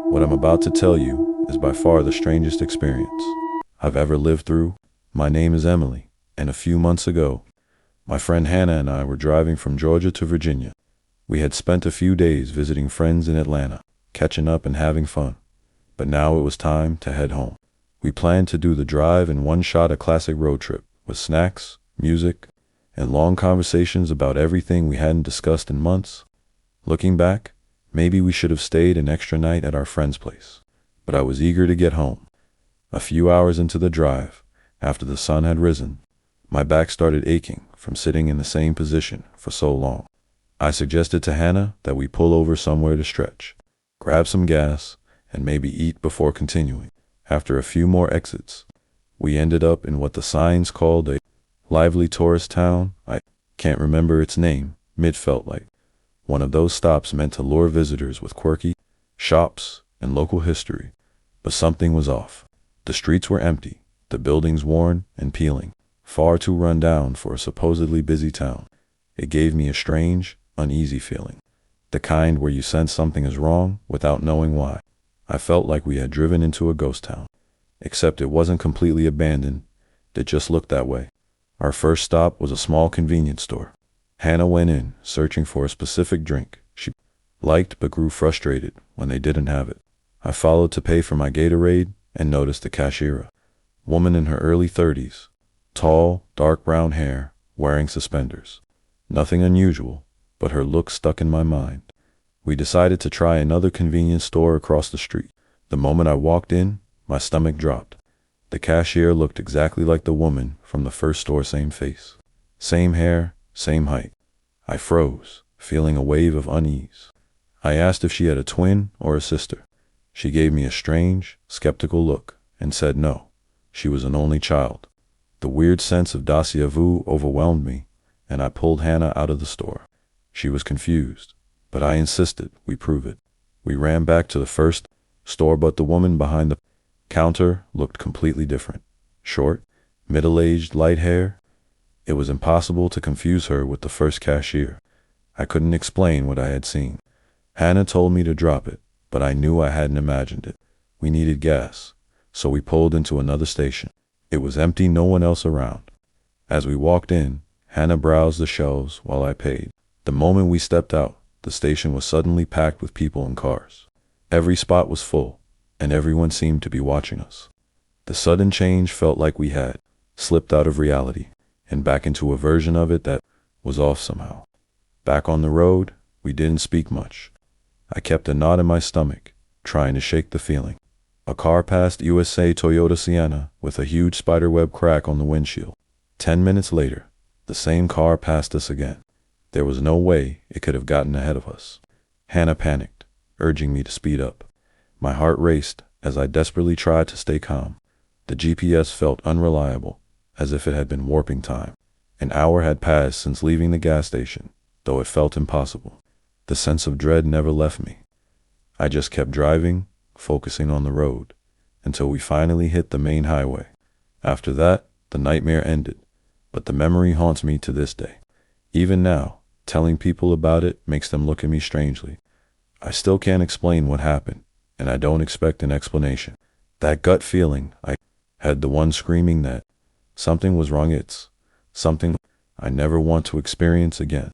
What I'm about to tell you is by far the strangest experience I've ever lived through. My name is Emily, and a few months ago, my friend Hannah and I were driving from Georgia to Virginia. We had spent a few days visiting friends in Atlanta, catching up and having fun. But now it was time to head home. We planned to do the drive in one shot, a classic road trip, with snacks, music, and long conversations about everything we hadn't discussed in months. Looking back, maybe we should have stayed an extra night at our friend's place. But I was eager to get home. A few hours into the drive, after the sun had risen, my back started aching from sitting in the same position for so long. I suggested to Hannah that we pull over somewhere to stretch, grab some gas, and maybe eat before continuing. After a few more exits, we ended up in what the signs called a lively tourist town. I can't remember its name. It felt like one of those stops meant to lure visitors with quirky shops and local history. But something was off. The streets were empty, the buildings worn and peeling, far too run down for a supposedly busy town. It gave me a strange, uneasy feeling, the kind where you sense something is wrong without knowing why. I felt like we had driven into a ghost town, except it wasn't completely abandoned. It just looked that way. Our first stop was a small convenience store. Hannah went in, searching for a specific drink she liked but grew frustrated when they didn't have it. I followed to pay for my Gatorade and noticed the cashier, a woman in her early 30s, tall, dark brown hair, wearing suspenders. Nothing unusual, but her look stuck in my mind. We decided to try another convenience store across the street. The moment I walked in, my stomach dropped. The cashier looked exactly like the woman from the first store, same face, same hair, same height. I froze, feeling a wave of unease. I asked if she had a twin or a sister. She gave me a strange, skeptical look and said no, she was an only child. The weird sense of déjà vu overwhelmed me, and I pulled Hannah out of the store. She was confused, but I insisted we prove it. We ran back to the first store, but the woman behind the counter looked completely different. Short, middle-aged, light hair. It was impossible to confuse her with the first cashier. I couldn't explain what I had seen. Hannah told me to drop it, but I knew I hadn't imagined it. We needed gas, so we pulled into another station. It was empty, no one else around. As we walked in, Hannah browsed the shelves while I paid. The moment we stepped out, the station was suddenly packed with people and cars. Every spot was full, and everyone seemed to be watching us. The sudden change felt like we had slipped out of reality and back into a version of it that was off somehow. Back on the road, we didn't speak much. I kept a knot in my stomach, trying to shake the feeling. A car passed USA Toyota Sienna with a huge spiderweb crack on the windshield. 10 minutes later, the same car passed us again. There was no way it could have gotten ahead of us. Hannah panicked, urging me to speed up. My heart raced as I desperately tried to stay calm. The GPS felt unreliable, as if it had been warping time. An hour had passed since leaving the gas station, though it felt impossible. The sense of dread never left me. I just kept driving, focusing on the road, until we finally hit the main highway. After that, the nightmare ended, but the memory haunts me to this day. Even now, telling people about it makes them look at me strangely. I still can't explain what happened, and I don't expect an explanation. That gut feeling I had, the one screaming that something was wrong, it's something I never want to experience again.